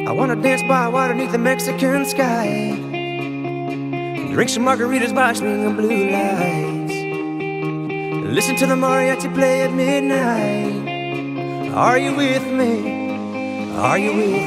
I wanna dance by water beneath the Mexican sky, drink some margaritas by swinging blue lights, listen to the mariachi play at midnight. Are you with me? Are you with me?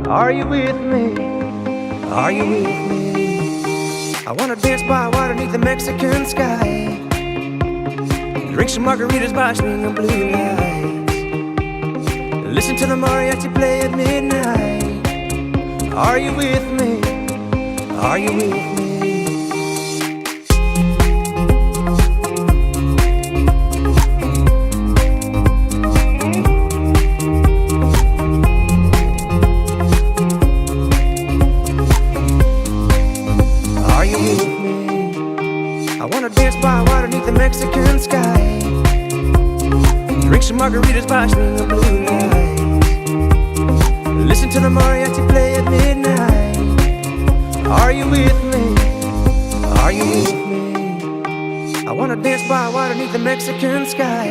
Are you with me? Are you with me? I wanna dance by water beneath the Mexican sky, drink some margaritas by swinging blue lights, listen to the mariachi play at midnight. Are you with me? Are you with me? I wanna dance by water beneath the Mexican sky, drink some margaritas by swinging blue lights, listen to the mariachi play at midnight. Are you with me? Are you with me? I wanna dance by water beneath the Mexican sky,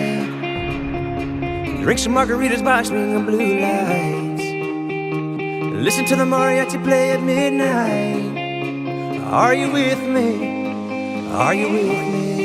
drink some margaritas by swinging blue lights, listen to the mariachi play at midnight. Are you with me? Are you with me?